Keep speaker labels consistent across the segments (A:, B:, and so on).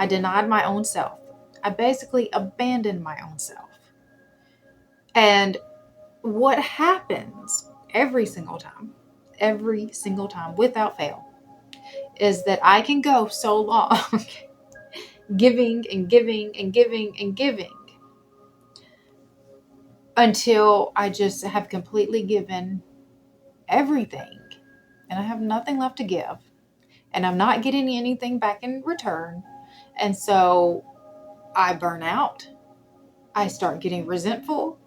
A: I denied my own self. I basically abandoned my own self. And what happens every single time without fail, is that I can go so long giving and giving and giving and giving until I just have completely given everything and I have nothing left to give and I'm not getting anything back in return. And so I burn out. I start getting resentful.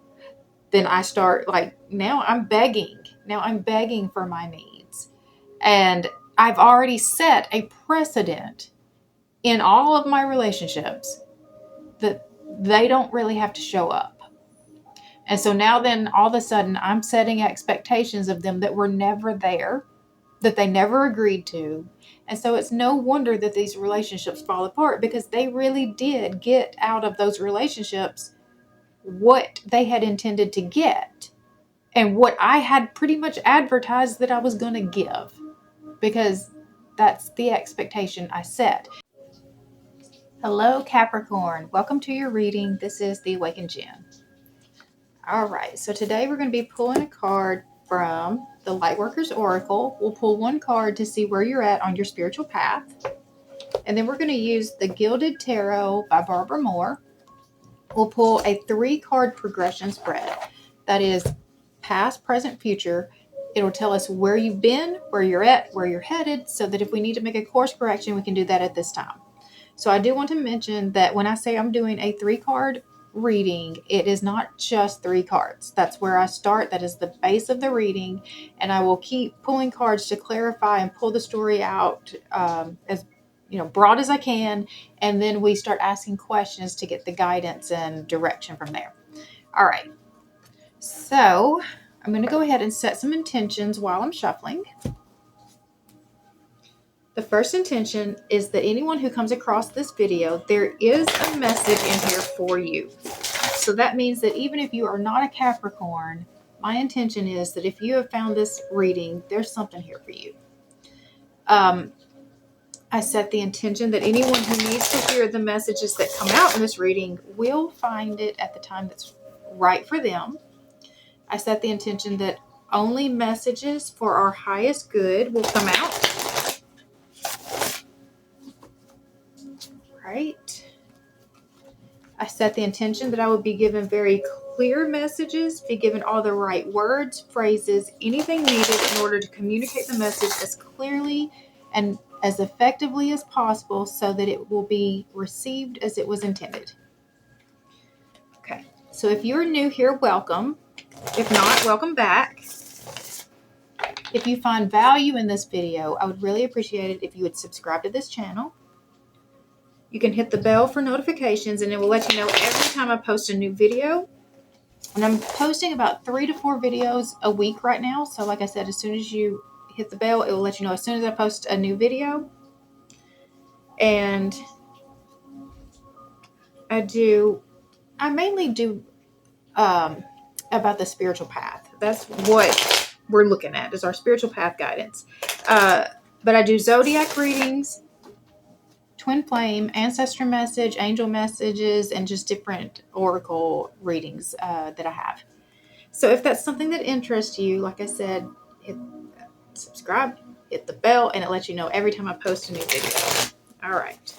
A: Then I start now I'm begging. Now I'm begging for my needs. And I've already set a precedent in all of my relationships that they don't really have to show up. And so now then all of a sudden I'm setting expectations of them that were never there, that they never agreed to. And so it's no wonder that these relationships fall apart, because they really did get out of those relationships what they had intended to get and what I had pretty much advertised that I was going to give, because that's the expectation I set. Hello, Capricorn. Welcome to your reading. This is the Awakened Jen. All right, so today we're going to be pulling a card from the Lightworkers Oracle. We'll pull one card to see where you're at on your spiritual path. And then we're going to use the Gilded Tarot by Barbara Moore. We'll pull a 3-card progression spread. That is past, present, future. It'll tell us where you've been, where you're at, where you're headed, so that if we need to make a course correction, we can do that at this time. So I do want to mention that when I say I'm doing a 3-card reading, it is not just 3 cards. That's where I start. That is the base of the reading. And I will keep pulling cards to clarify and pull the story out as broad as I can. And then we start asking questions to get the guidance and direction from there. All right. So I'm going to go ahead and set some intentions while I'm shuffling. The first intention is that anyone who comes across this video, there is a message in here for you. So that means that even if you are not a Capricorn, my intention is that if you have found this reading, there's something here for you. I set the intention that anyone who needs to hear the messages that come out in this reading will find it at the time that's right for them. I set the intention that only messages for our highest good will come out. Right. I set the intention that I would be given very clear messages, be given all the right words, phrases, anything needed in order to communicate the message as clearly and as effectively as possible so that it will be received as it was intended. Okay. So if you're new here, welcome. If not, welcome back. If you find value in this video, I would really appreciate it if you would subscribe to this channel. You can hit the bell for notifications and it will let you know every time I post a new video. And I'm posting about 3 to 4 videos a week right now. So like I said, as soon as you hit the bell, it will let you know as soon as I post a new video. And I mainly do about the spiritual path. That's what we're looking at, is our spiritual path guidance. But I do zodiac readings, twin flame, ancestor message, angel messages, and just different oracle readings that I have. So if that's something that interests you, like I said, hit subscribe, hit the bell, and it lets you know every time I post a new video. All right.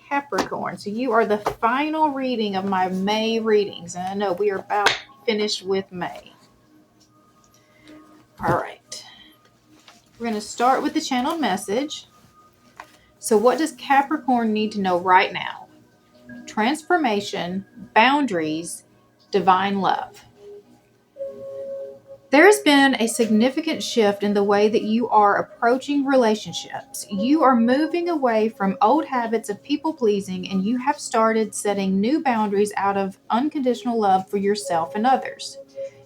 A: Capricorn. So you are the final reading of my May readings. And I know we are about finished with May. All right. We're going to start with the channeled message. So what does Capricorn need to know right now? Transformation, boundaries, divine love. There has been a significant shift in the way that you are approaching relationships. You are moving away from old habits of people-pleasing, and you have started setting new boundaries out of unconditional love for yourself and others.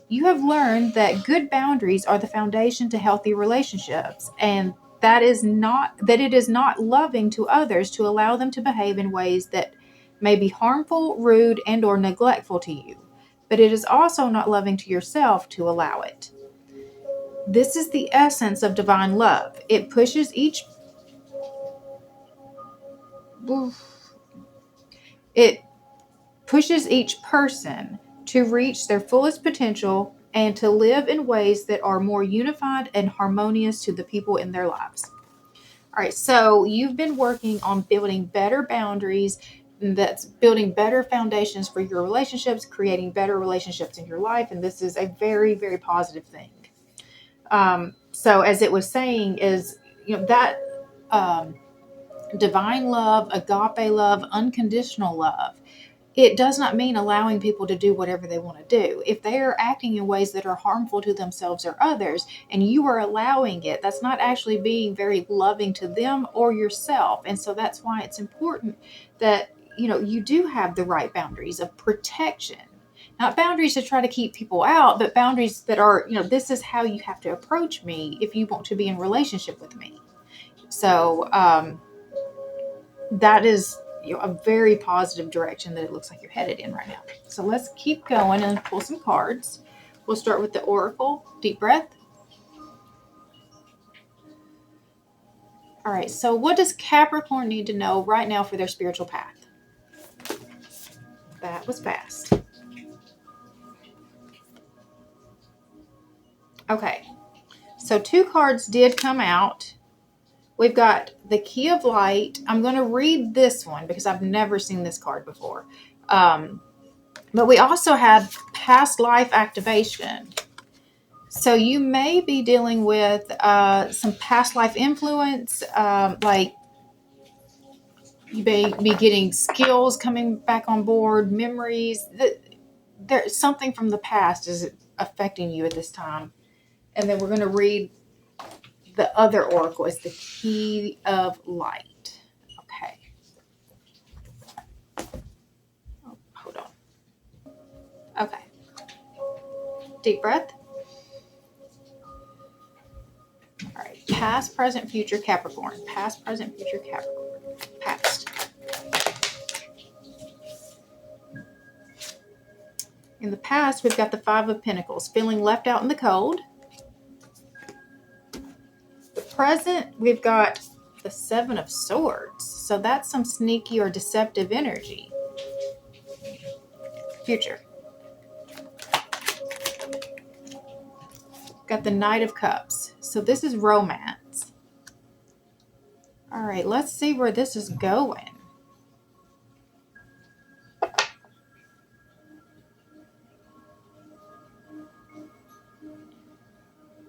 A: You have learned that good boundaries are the foundation to healthy relationships, and that it is not loving to others to allow them to behave in ways that may be harmful, rude, and or neglectful to you. But it is also not loving to yourself to allow it. This is the essence of divine love. It pushes each It pushes each person to reach their fullest potential and to live in ways that are more unified and harmonious to the people in their lives. All right, so you've been working on building better boundaries, that's building better foundations for your relationships, creating better relationships in your life, and this is a very, very positive thing. So as it was saying is, that divine love, agape love, unconditional love, it does not mean allowing people to do whatever they want to do. If they are acting in ways that are harmful to themselves or others, and you are allowing it, that's not actually being very loving to them or yourself. And so that's why it's important that, you do have the right boundaries of protection. Not boundaries to try to keep people out, but boundaries that are, this is how you have to approach me if you want to be in relationship with me. So that is a very positive direction that it looks like you're headed in right now. So let's keep going and pull some cards. We'll start with the Oracle. Deep breath. All right, so what does Capricorn need to know right now for their spiritual path? That was fast. Okay, so 2 cards did come out. We've got the Key of Light. I'm going to read this one because I've never seen this card before. But we also have past life activation. So you may be dealing with some past life influence, like you may be getting skills coming back on board, memories. There's something from the past is affecting you at this time. And then we're going to read the other oracle is the Key of Light. Okay. Oh, hold on. Okay. Deep breath. All right. Past, present, future Capricorn. Past, present, future Capricorn. Past. In the past, we've got the 5 of Pentacles, feeling left out in the cold. Present, we've got the 7 of Swords. So that's some sneaky or deceptive energy. Future. Got the Knight of Cups. So this is romance. All right, let's see where this is going.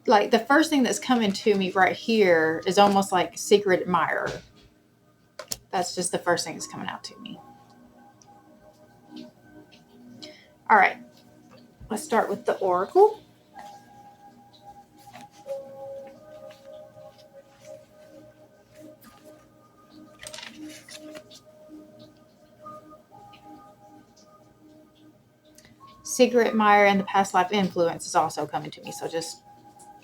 A: Like the first thing that's coming to me right here is almost like secret admirer. That's just the first thing that's coming out to me. All right, let's start with the Oracle. Secret admirer and the past life influence is also coming to me. So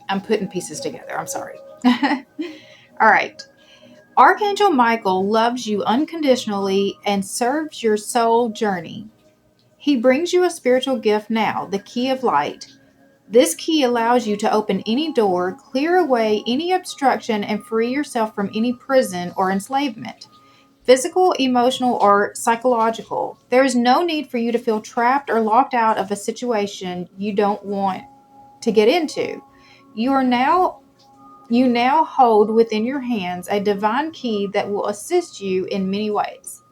A: I'm putting pieces together. I'm sorry. All right. Archangel Michael loves you unconditionally and serves your soul journey. He brings you a spiritual gift now, the Key of Light. This key allows you to open any door, clear away any obstruction, and free yourself from any prison or enslavement. Physical, emotional, or psychological. There is no need for you to feel trapped or locked out of a situation you don't want to get into. You now hold within your hands a divine key that will assist you in many ways.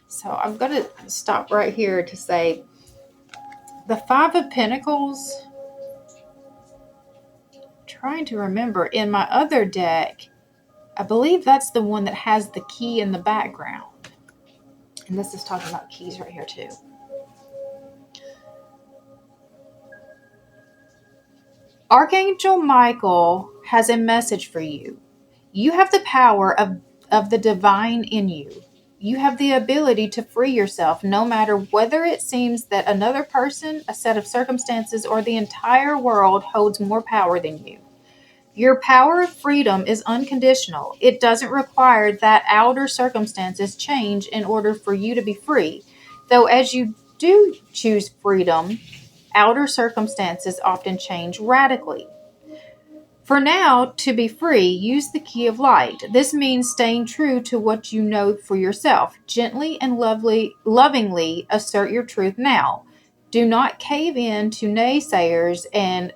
A: So I'm going to stop right here to say the 5 of Pentacles, trying to remember, in my other deck, I believe that's the one that has the key in the background. And this is talking about keys right here too. Archangel Michael has a message for you. You have the power of the divine in you. You have the ability to free yourself no matter whether it seems that another person, a set of circumstances, or the entire world holds more power than you. Your power of freedom is unconditional. It doesn't require that outer circumstances change in order for you to be free. Though as you do choose freedom, outer circumstances often change radically. For now, to be free, use the key of light. This means staying true to what you know for yourself. Gently and lovingly assert your truth now. Do not cave in to naysayers and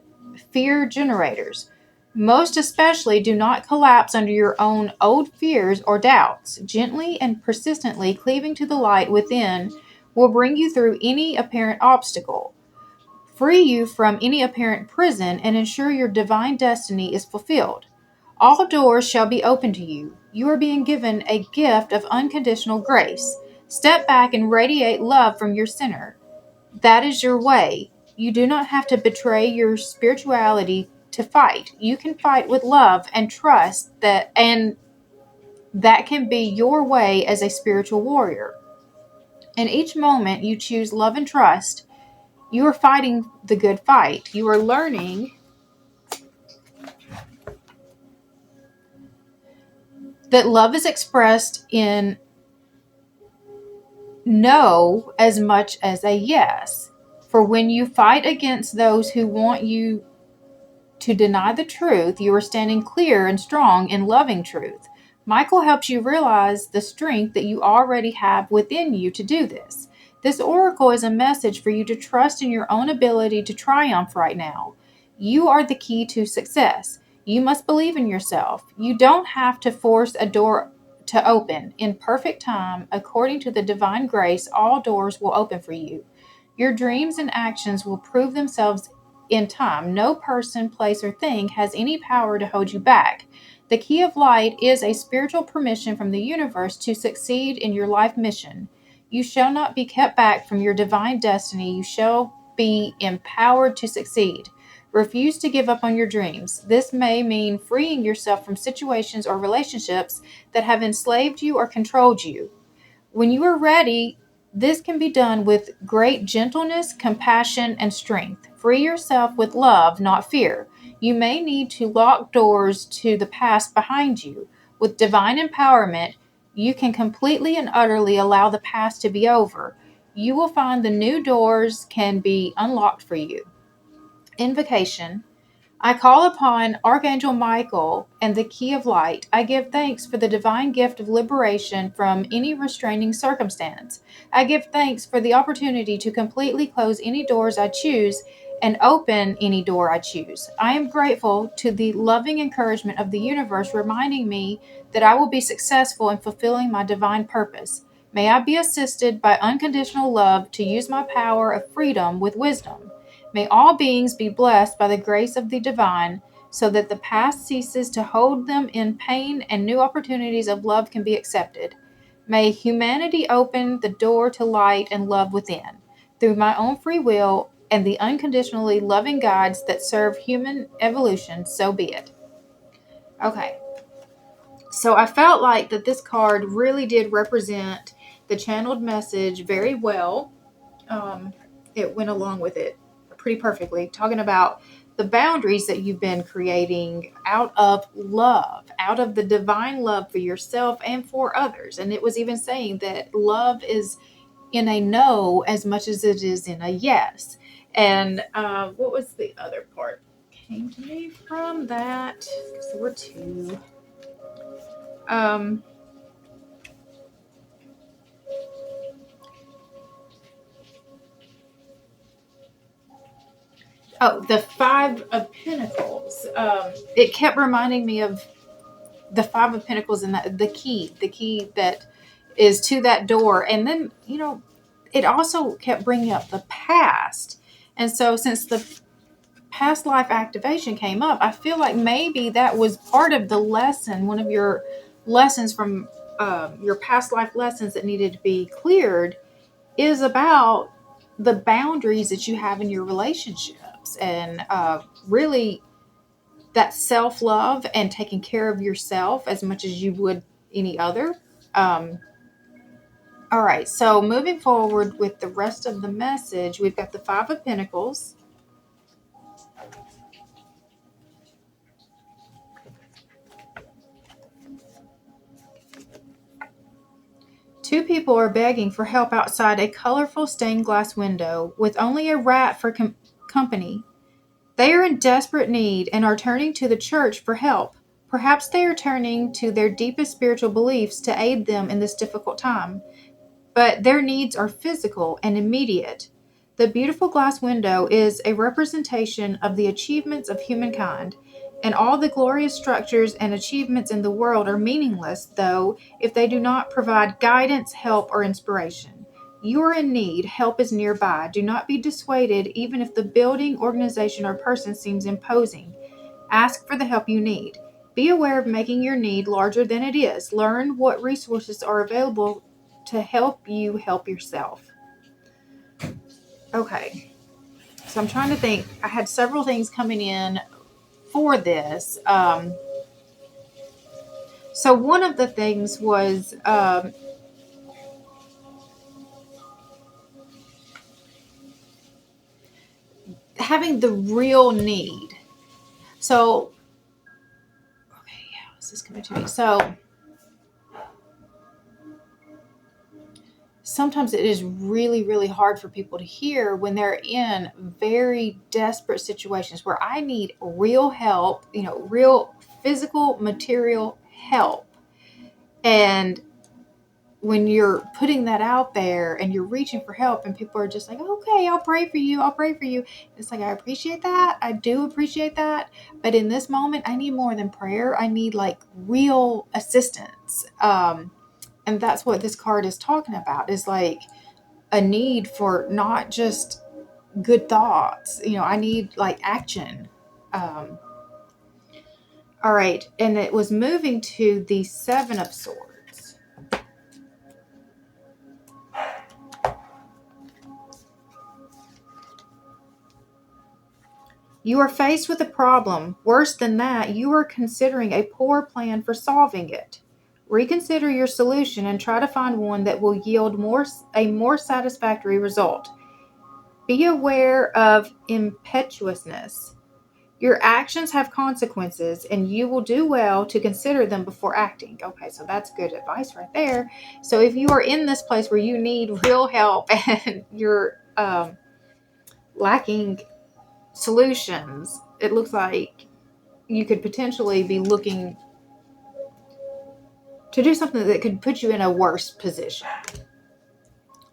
A: fear generators. Most especially, do not collapse under your own old fears or doubts. Gently and persistently cleaving to the light within will bring you through any apparent obstacle, free you from any apparent prison, and ensure your divine destiny is fulfilled. All doors shall be open to you. You are being given a gift of unconditional grace. Step back and radiate love from your center. That is your way. You do not have to betray your spirituality to fight. You can fight with love and trust and that can be your way as a spiritual warrior. In each moment you choose love and trust. You are fighting the good fight. You are learning that love is expressed in no as much as a yes. For when you fight against those who want you to deny the truth, you are standing clear and strong in loving truth. Michael helps you realize the strength that you already have within you to do this. This oracle is a message for you to trust in your own ability to triumph right now. You are the key to success. You must believe in yourself. You don't have to force a door to open. In perfect time, according to the divine grace, all doors will open for you. Your dreams and actions will prove themselves in time. No person, place, or thing has any power to hold you back. The key of light is a spiritual permission from the universe to succeed in your life mission. You shall not be kept back from your divine destiny. You shall be empowered to succeed. Refuse to give up on your dreams. This may mean freeing yourself from situations or relationships that have enslaved you or controlled you. When you are ready, this can be done with great gentleness, compassion, and strength. Free yourself with love, not fear. You may need to lock doors to the past behind you. With divine empowerment, you can completely and utterly allow the past to be over. You will find the new doors can be unlocked for you. Invocation. I call upon Archangel Michael and the key of light. I give thanks for the divine gift of liberation from any restraining circumstance. I give thanks for the opportunity to completely close any doors I choose and open any door I choose. I am grateful to the loving encouragement of the universe, reminding me that I will be successful in fulfilling my divine purpose. May I be assisted by unconditional love to use my power of freedom with wisdom. May all beings be blessed by the grace of the divine, so that the past ceases to hold them in pain and new opportunities of love can be accepted. May humanity open the door to light and love within, through my own free will and the unconditionally loving guides that serve human evolution, so be it. Okay, so I felt like that this card really did represent the channeled message very well. It went along with it pretty perfectly, talking about the boundaries that you've been creating out of love, out of the divine love for yourself and for others. And it was even saying that love is in a no as much as it is in a yes. And what was the other part came to me from that? Because there were two. Oh, the Five of Pentacles. It kept reminding me of the Five of Pentacles and the key that is to that door. And then, it also kept bringing up the past. And so since the past life activation came up, I feel like maybe that was part of the lesson, one of your lessons from your past life lessons that needed to be cleared is about the boundaries that you have in your relationships and really that self-love and taking care of yourself as much as you would any other. All right, so moving forward with the rest of the message, we've got the Five of Pentacles. Two people are begging for help outside a colorful stained glass window with only a rat for company. They are in desperate need and are turning to the church for help. Perhaps they are turning to their deepest spiritual beliefs to aid them in this difficult time. But their needs are physical and immediate. The beautiful glass window is a representation of the achievements of humankind, and all the glorious structures and achievements in the world are meaningless, though, if they do not provide guidance, help, or inspiration. You are in need. Help is nearby. Do not be dissuaded, even if the building, organization, or person seems imposing. Ask for the help you need. Be aware of making your need larger than it is. Learn what resources are available to help you help yourself. Okay, so I'm trying to think. I had several things coming in for this. So one of the things was having the real need. So, okay, yeah, this is coming to me. So sometimes it is really, really hard for people to hear when they're in very desperate situations where I need real help, real physical, material help. And when you're putting that out there and you're reaching for help and people are just like, okay, I'll pray for you. It's like, I appreciate that. I do appreciate that. But in this moment, I need more than prayer. I need like real assistance. And that's what this card is talking about, is like a need for not just good thoughts. I need like action. All right. And it was moving to the Seven of Swords. You are faced with a problem. Worse than that, you are considering a poor plan for solving it. Reconsider your solution and try to find one that will yield a more satisfactory result. Be aware of impetuousness. Your actions have consequences, and you will do well to consider them before acting. Okay, so that's good advice right there. So if you are in this place where you need real help and you're lacking solutions, it looks like you could potentially be looking to do something that could put you in a worse position.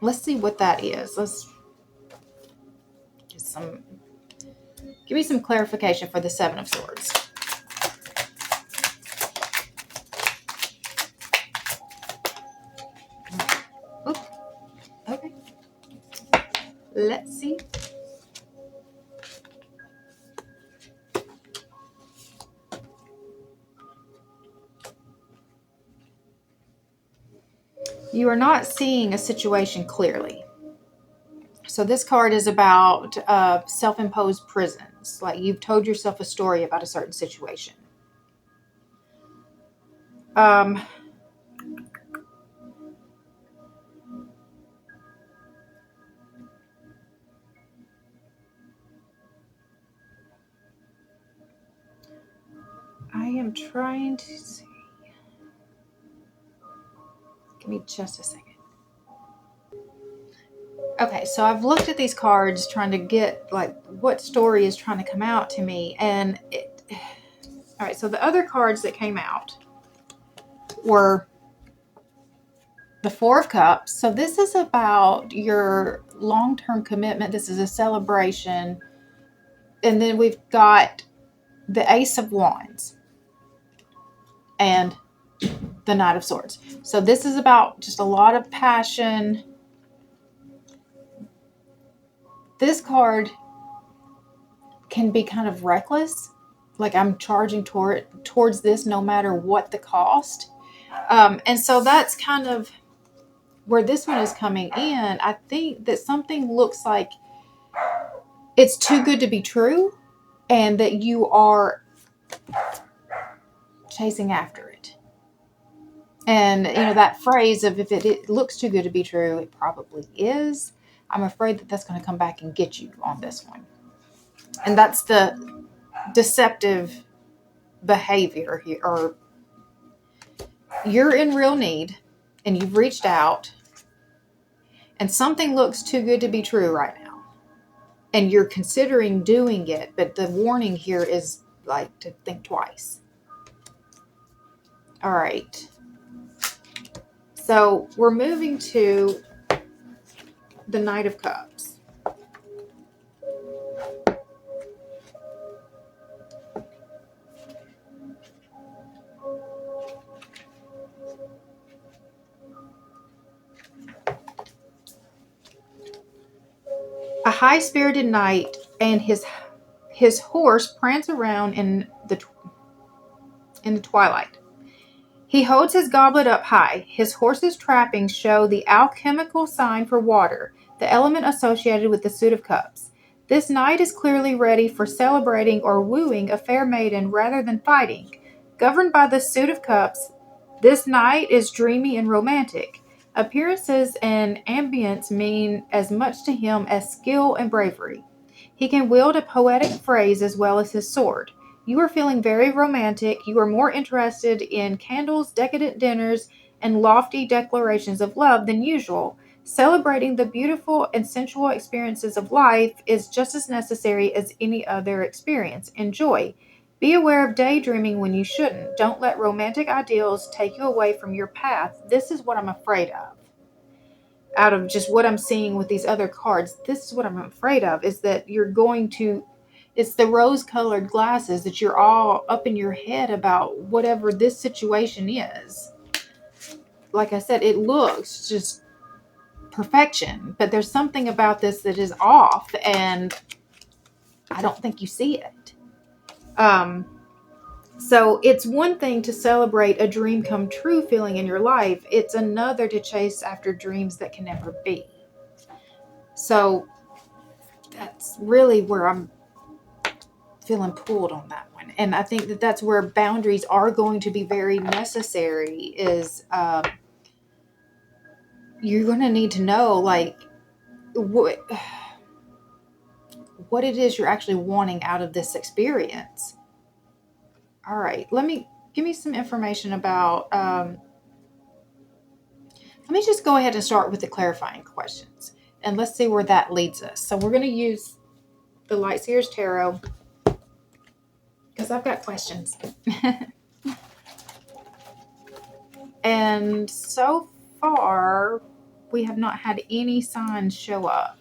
A: Let's see what that is. Let's give me some clarification for the Seven of Swords. Oops. Okay. Let's see. You are not seeing a situation clearly. So this card is about self-imposed prisons. Like you've told yourself a story about a certain situation. I am trying to see. Give me just a second. Okay, so I've looked at these cards trying to get like what story is trying to come out to me. And all right, so the other cards that came out were the Four of Cups. So this is about your long-term commitment. This is a celebration. And then we've got the Ace of Wands and the Knight of Swords. So this is about just a lot of passion. This card can be kind of reckless. Like I'm charging towards this no matter what the cost. And so that's kind of where this one is coming in. I think that something looks like it's too good to be true and that you are chasing after it. And, that phrase of if it looks too good to be true, it probably is. I'm afraid that that's going to come back and get you on this one. And that's the deceptive behavior here. Or you're in real need and you've reached out and something looks too good to be true right now. and you're considering doing it, but the warning here is like to think twice. All right. So we're moving to the Knight of Cups. A high-spirited knight and his horse prance around in the twilight. He holds his goblet up high. His horse's trappings show the alchemical sign for water, the element associated with the suit of cups. This knight is clearly ready for celebrating or wooing a fair maiden rather than fighting. Governed by the suit of cups, this knight is dreamy and romantic. Appearances and ambience mean as much to him as skill and bravery. He can wield a poetic phrase as well as his sword. You are feeling very romantic. You are more interested in candles, decadent dinners, and lofty declarations of love than usual. Celebrating the beautiful and sensual experiences of life is just as necessary as any other experience. Enjoy. Be aware of daydreaming when you shouldn't. Don't let romantic ideals take you away from your path. This is what I'm afraid of. Out of just what I'm seeing with these other cards, this is what I'm afraid of, is that you're going to, it's the rose-colored glasses that you're all up in your head about whatever this situation is. Like I said, it looks just perfection, but there's something about this that is off, and I don't think you see it. So it's one thing to celebrate a dream come true feeling in your life. It's another to chase after dreams that can never be. So that's really where I'm feeling pulled on that one. And I think that that's where boundaries are going to be very necessary, is you're going to need to know, like, what it is you're actually wanting out of this experience. All right, give me some information about, let me just go ahead and start with the clarifying questions, and let's see where that leads us. So we're going to use the Light Seers Tarot, because I've got questions. And so far, we have not had any signs show up.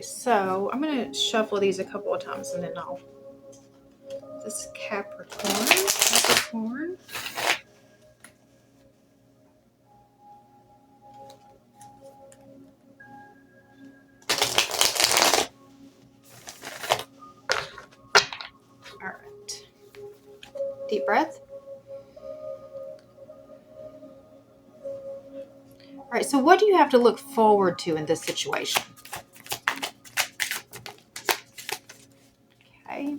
A: So I'm going to shuffle these a couple of times, and then this is Capricorn. All right. Deep breath. All right. So what do you have to look forward to in this situation? Okay.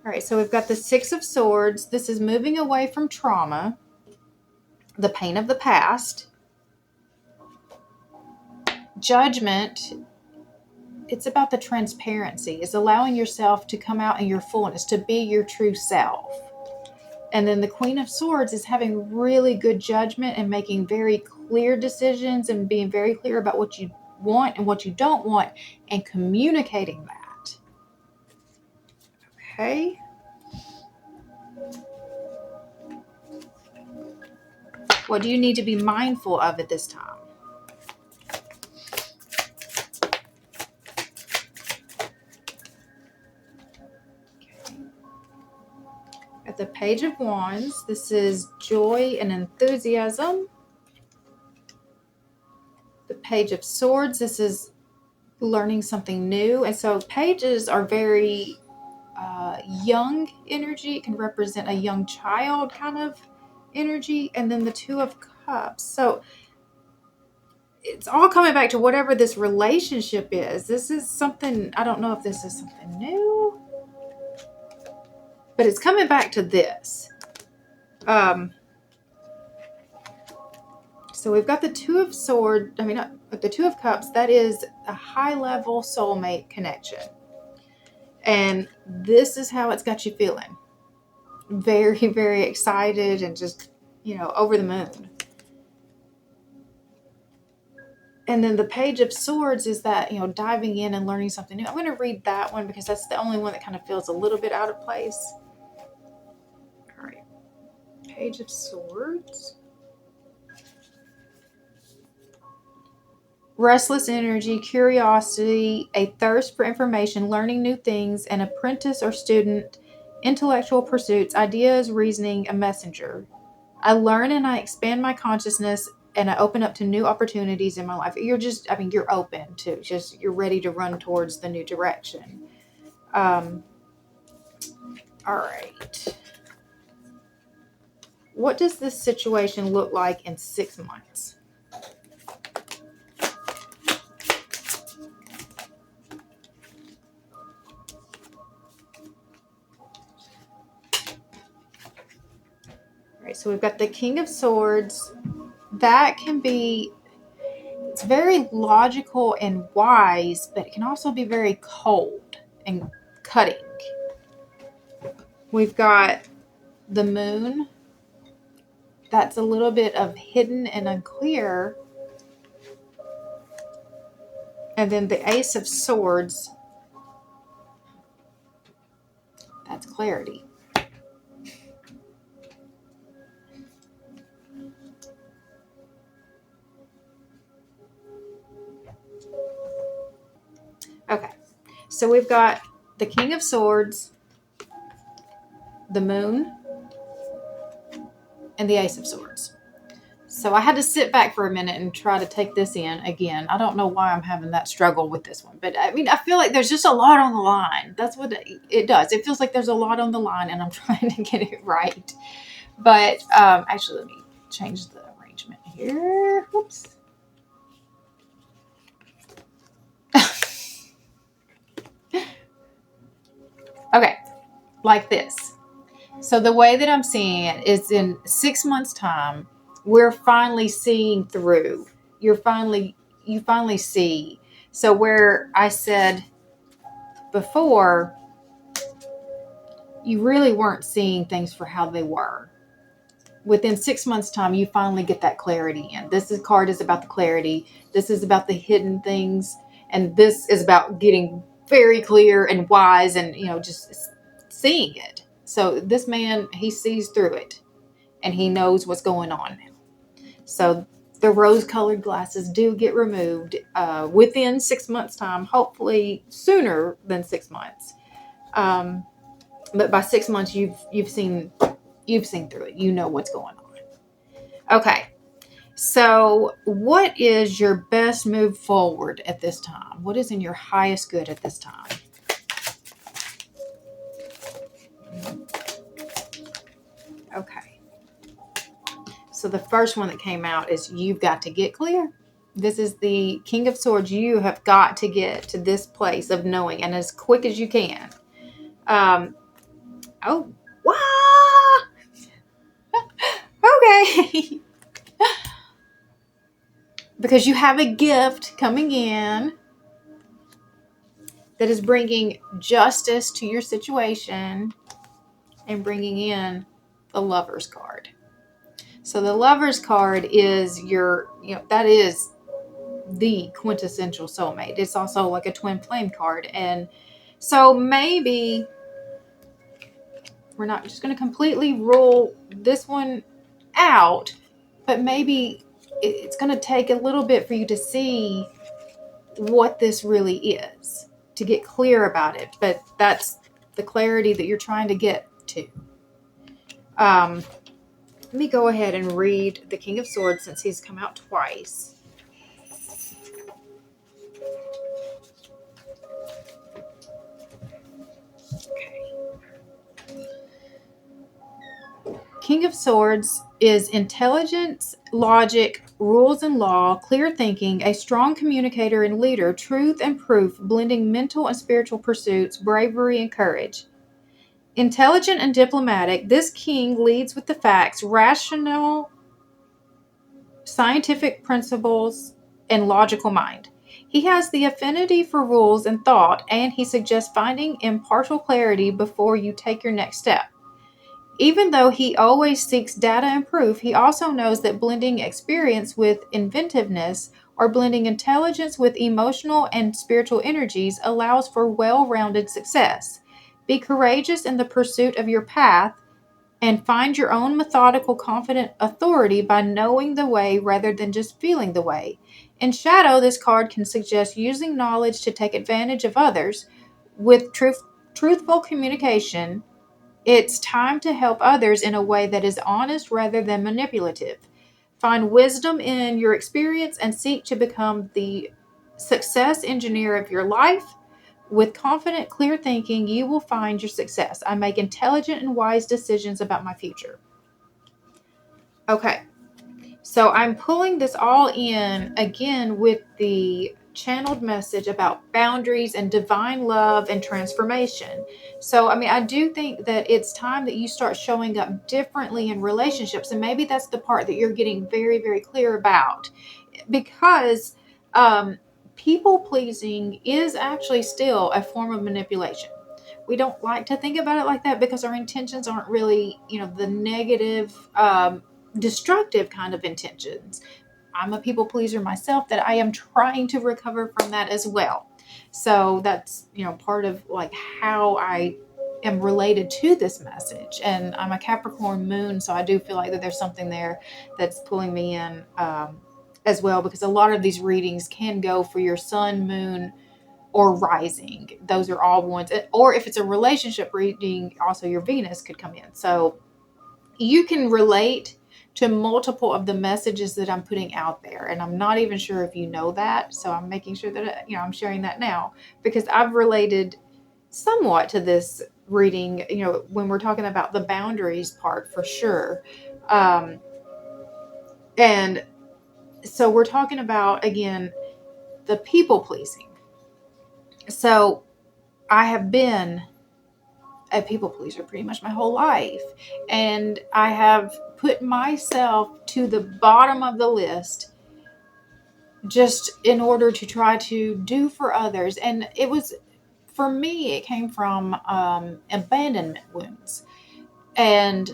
A: All right, so we've got the Six of Swords. This is moving away from trauma, the pain of the past. Judgment, it's about the transparency. It's allowing yourself to come out in your fullness, to be your true self. And then the Queen of Swords is having really good judgment and making very clear decisions and being very clear about what you want and what you don't want and communicating that. Okay. What do you need to be mindful of at this time? At the Page of Wands, this is joy and enthusiasm. The Page of Swords, this is learning something new. And so pages are very young energy. It can represent a young child kind of energy. And then the Two of Cups. So it's all coming back to whatever this relationship is. This is something, I don't know if this is something new, but it's coming back to this. So we've got the Two of Swords, the Two of Cups. That is a high-level soulmate connection. And this is how it's got you feeling. Very, very excited and just, over the moon. And then the Page of Swords is that, diving in and learning something new. I'm going to read that one because that's the only one that kind of feels a little bit out of place. All right. Page of Swords. Restless energy, curiosity, a thirst for information, learning new things, an apprentice or student, intellectual pursuits, ideas, reasoning, a messenger. I learn and I expand my consciousness and I open up to new opportunities in my life. You're open to you're ready to run towards the new direction. All right. What does this situation look like in 6 months? So we've got the King of Swords. That can be, it's very logical and wise, but it can also be very cold and cutting. We've got the Moon. That's a little bit of hidden and unclear. And then the Ace of Swords. That's clarity. Okay, so we've got the King of Swords, the Moon, and the Ace of Swords. So I had to sit back for a minute and try to take this in again. I don't know why I'm having that struggle with this one, but I feel like there's just a lot on the line. That's what it does. It feels like there's a lot on the line and I'm trying to get it right. But actually, let me change the arrangement here. Whoops. Okay, like this. So the way that I'm seeing it is in 6 months' time, we're finally seeing through. You finally see. So where I said before, you really weren't seeing things for how they were. Within 6 months' time, you finally get that clarity in. This card is about the clarity. This is about the hidden things. And this is about getting very clear and wise and, just seeing it. So this man, he sees through it and he knows what's going on now. So the rose-colored glasses do get removed within 6 months' time, hopefully sooner than 6 months. But by 6 months, you've seen through it. You know what's going on. Okay. So what is your best move forward at this time? What is in your highest good at this time? Okay. So the first one that came out is you've got to get clear. This is the King of Swords. You have got to get to this place of knowing and as quick as you can. Oh, wow. Okay. Because you have a gift coming in that is bringing justice to your situation and bringing in the Lover's card. So the Lover's card is that is the quintessential soulmate. It's also like a twin flame card. And so maybe we're not just going to completely rule this one out, but maybe it's going to take a little bit for you to see what this really is, to get clear about it. But that's the clarity that you're trying to get to. Let me go ahead and read the King of Swords since he's come out twice. King of Swords is intelligence, logic, rules and law, clear thinking, a strong communicator and leader, truth and proof, blending mental and spiritual pursuits, bravery and courage. Intelligent and diplomatic, this king leads with the facts, rational, scientific principles, and logical mind. He has the affinity for rules and thought, and he suggests finding impartial clarity before you take your next step. Even though he always seeks data and proof, he also knows that blending experience with inventiveness or blending intelligence with emotional and spiritual energies allows for well-rounded success. Be courageous in the pursuit of your path and find your own methodical, confident authority by knowing the way rather than just feeling the way. In shadow, this card can suggest using knowledge to take advantage of others. With truthful communication, it's time to help others in a way that is honest rather than manipulative. Find wisdom in your experience and seek to become the success engineer of your life. With confident, clear thinking, you will find your success. I make intelligent and wise decisions about my future. Okay, so I'm pulling this all in again with the channeled message about boundaries and divine love and transformation. So, I do think that it's time that you start showing up differently in relationships. And maybe that's the part that you're getting very, very clear about. Because people pleasing is actually still a form of manipulation. We don't like to think about it like that because our intentions aren't really, the negative, destructive kind of intentions. I'm a people pleaser myself, that I am trying to recover from that as well. So that's, part of like how I am related to this message. And I'm a Capricorn moon, so I do feel like that there's something there that's pulling me in as well, because a lot of these readings can go for your sun, moon, or rising. Those are all ones. Or if it's a relationship reading, also your Venus could come in. So you can relate to multiple of the messages that I'm putting out there. And I'm not even sure if you know that. So I'm making sure that, I'm sharing that now, because I've related somewhat to this reading, when we're talking about the boundaries part, for sure. And so we're talking about, again, the people pleasing. So I have been a people pleaser pretty much my whole life. And I have put myself to the bottom of the list just in order to try to do for others. And it was, for me, it came from abandonment wounds. And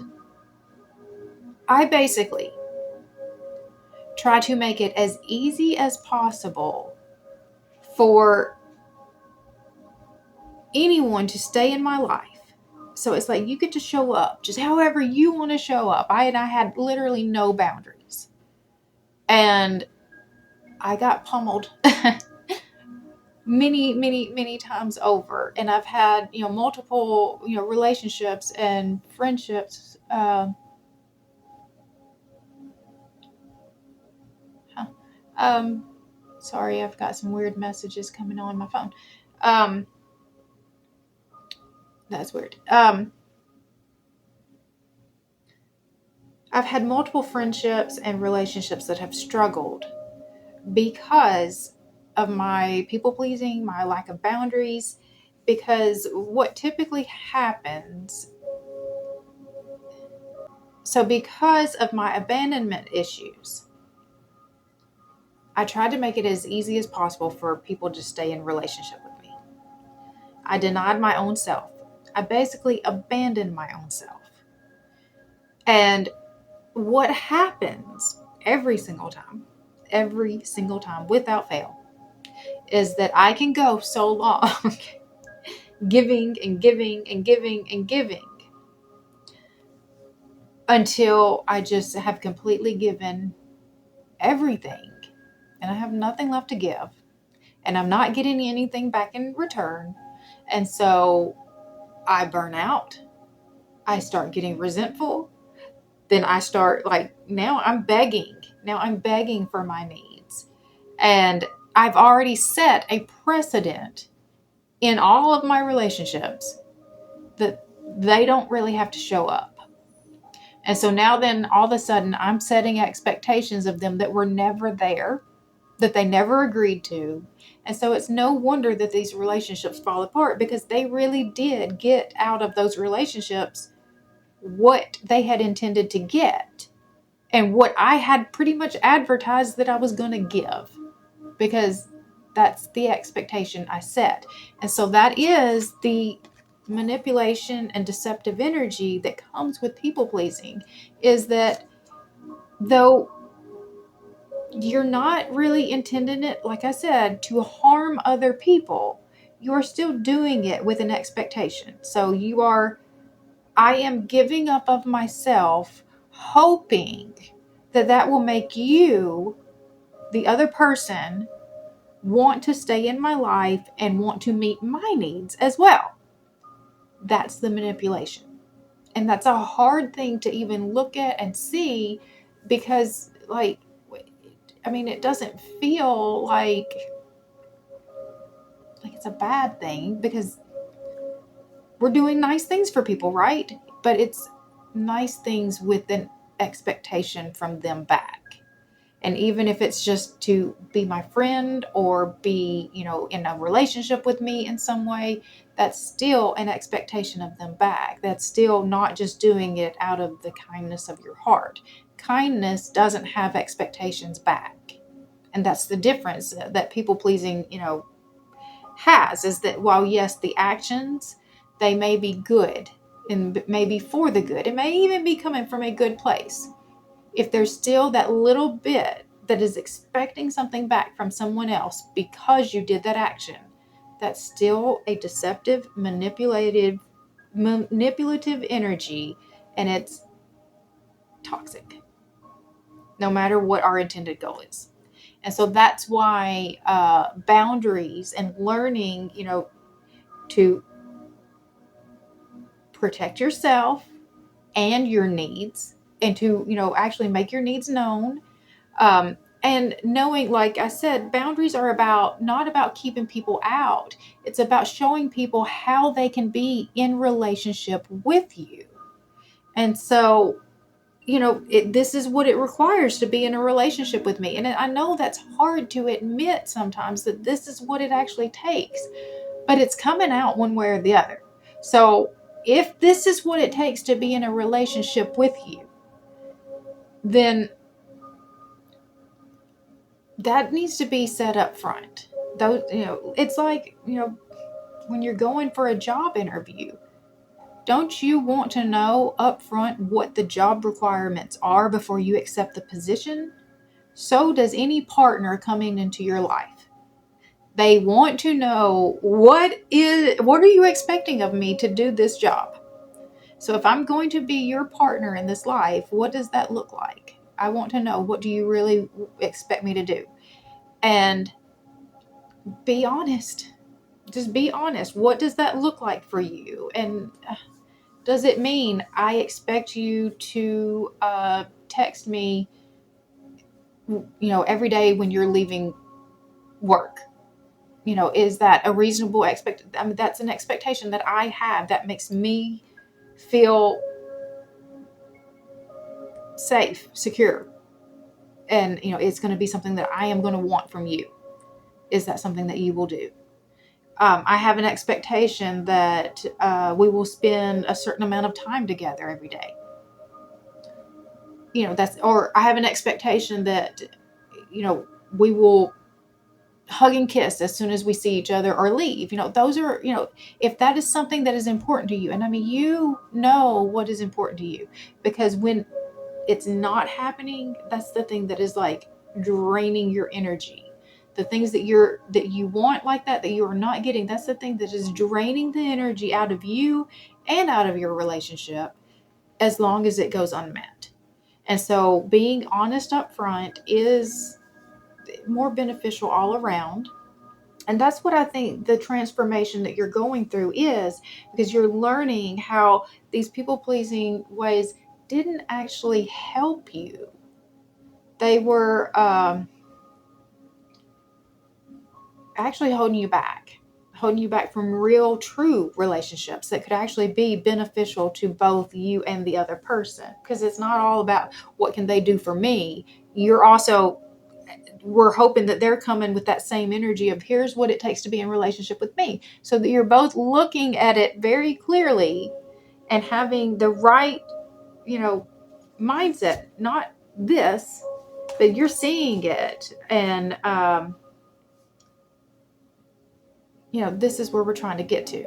A: I basically try to make it as easy as possible for anyone to stay in my life. So it's like you get to show up just however you want to show up. I had literally no boundaries. And I got pummeled many times over. And I've had, multiple, relationships and friendships. Sorry, I've got some weird messages coming on my phone. That's weird. I've had multiple friendships and relationships that have struggled because of my people pleasing, my lack of boundaries, because what typically happens, so because of my abandonment issues, I tried to make it as easy as possible for people to stay in relationship with me. I denied my own self. I basically abandoned my own self. And what happens every single time, without fail, is that I can go so long giving and giving and giving and giving until I just have completely given everything and I have nothing left to give, and I'm not getting anything back in return. And so I burn out. I start getting resentful. Then I start now I'm begging for my needs. And I've already set a precedent in all of my relationships that they don't really have to show up. And so now then all of a sudden I'm setting expectations of them that were never there, that they never agreed to. And so it's no wonder that these relationships fall apart, because they really did get out of those relationships what they had intended to get. and what I had pretty much advertised that I was going to give, because that's the expectation I set. And so that is the manipulation and deceptive energy that comes with people pleasing, is that though you're not really intending it, like I said, to harm other people, you're still doing it with an expectation. So I am giving up of myself, hoping that that will make you, the other person, want to stay in my life and want to meet my needs as well. That's the manipulation. And that's a hard thing to even look at and see, because, like, I mean, it doesn't feel like it's a bad thing, because we're doing nice things for people, right? But it's nice things with an expectation from them back. And even if it's just to be my friend or be, in a relationship with me in some way, that's still an expectation of them back. That's still not just doing it out of the kindness of your heart. Kindness doesn't have expectations back. And that's the difference that people pleasing, has, is that while, yes, the actions, they may be good and maybe for the good, it may even be coming from a good place. If there's still that little bit that is expecting something back from someone else because you did that action, that's still a deceptive, manipulative energy, and it's toxic, no matter what our intended goal is. And so that's why boundaries and learning, to protect yourself and your needs, and to, actually make your needs known. And knowing, like I said, boundaries are not about keeping people out. It's about showing people how they can be in relationship with you. And so, this is what it requires to be in a relationship with me. And I know that's hard to admit sometimes, that this is what it actually takes, but it's coming out one way or the other. So if this is what it takes to be in a relationship with you, then that needs to be set up front. Those, it's like, when you're going for a job interview, don't you want to know up front what the job requirements are before you accept the position? So does any partner coming into your life. They want to know, what are you expecting of me to do this job? So if I'm going to be your partner in this life, what does that look like? I want to know, what do you really expect me to do? And be honest. Just be honest. What does that look like for you? And does it mean I expect you to text me, every day when you're leaving work? Is that a reasonable that's an expectation that I have that makes me feel safe, secure. And, it's going to be something that I am going to want from you. Is that something that you will do? I have an expectation that we will spend a certain amount of time together every day. Or I have an expectation that, we will hug and kiss as soon as we see each other or leave. Those are, if that is something that is important to you, and I mean, what is important to you, because when it's not happening, that's the thing that is like draining your energy. The things that you want like that you are not getting, that's the thing that is draining the energy out of you and out of your relationship, as long as it goes unmet. And so being honest up front is more beneficial all around. And that's what I think the transformation that you're going through is, because you're learning how these people-pleasing ways didn't actually help you. They were actually holding you back from real, true relationships that could actually be beneficial to both you and the other person. Because it's not all about what can they do for me. We're hoping that they're coming with that same energy of, here's what it takes to be in relationship with me, so that you're both looking at it very clearly and having the right, mindset, not this, but you're seeing it. And, this is where we're trying to get to.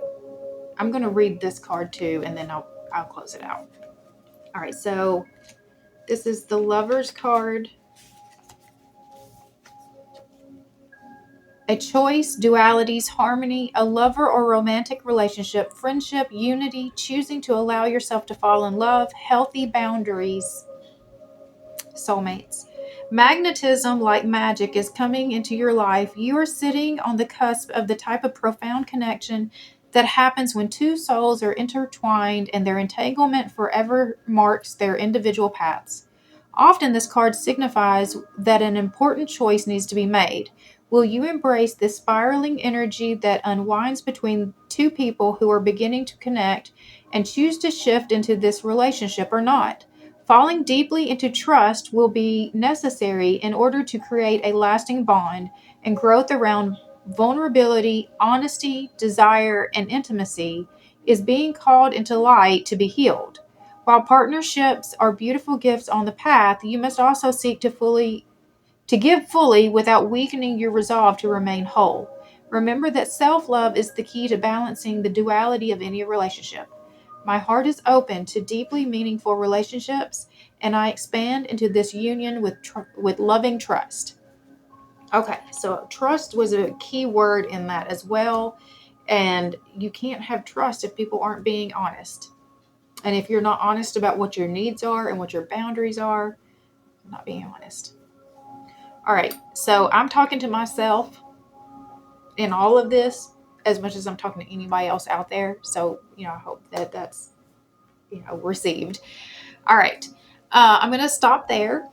A: I'm going to read this card too, and then I'll close it out. All right, so this is the Lover's card. A choice, dualities, harmony, a lover or romantic relationship, friendship, unity, choosing to allow yourself to fall in love, healthy boundaries, soulmates. Magnetism, like magic, is coming into your life. You are sitting on the cusp of the type of profound connection that happens when two souls are intertwined and their entanglement forever marks their individual paths. Often, this card signifies that an important choice needs to be made. Will you embrace this spiraling energy that unwinds between two people who are beginning to connect and choose to shift into this relationship or not? Falling deeply into trust will be necessary in order to create a lasting bond, and growth around vulnerability, honesty, desire, and intimacy is being called into light to be healed. While partnerships are beautiful gifts on the path, you must also seek to give fully without weakening your resolve to remain whole. Remember that self-love is the key to balancing the duality of any relationship. My heart is open to deeply meaningful relationships, and I expand into this union with loving trust. Okay, so trust was a key word in that as well. And you can't have trust if people aren't being honest. And if you're not honest about what your needs are and what your boundaries are, you're not being honest. All right, so I'm talking to myself in all of this as much as I'm talking to anybody else out there. So, I hope that that's, received. All right, I'm going to stop there.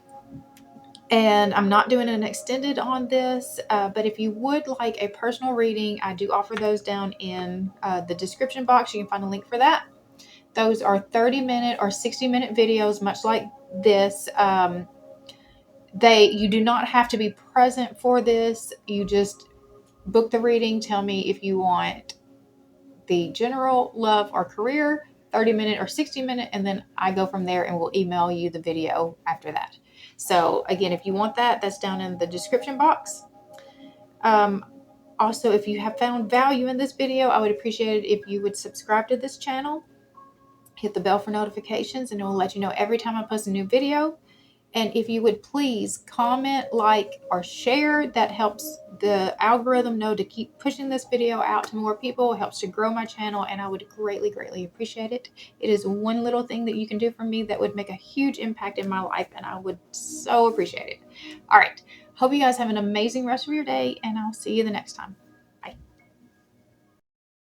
A: And I'm not doing an extended on this, but if you would like a personal reading, I do offer those down in the description box. You can find a link for that. Those are 30-minute or 60-minute videos, much like this. You do not have to be present for this. You just book the reading. Tell me if you want the general, love, or career, 30-minute or 60-minute, and then I go from there and we'll email you the video after that. So again, if you want that, that's down in the description box. Also, if you have found value in this video, I would appreciate it if you would subscribe to this channel, hit the bell for notifications, and it will let you know every time I post a new video. And if you would please comment, like, or share, that helps the algorithm know to keep pushing this video out to more people. It helps to grow my channel, and I would greatly, greatly appreciate it. It is one little thing that you can do for me that would make a huge impact in my life, and I would so appreciate it. All right. Hope you guys have an amazing rest of your day, and I'll see you the next time.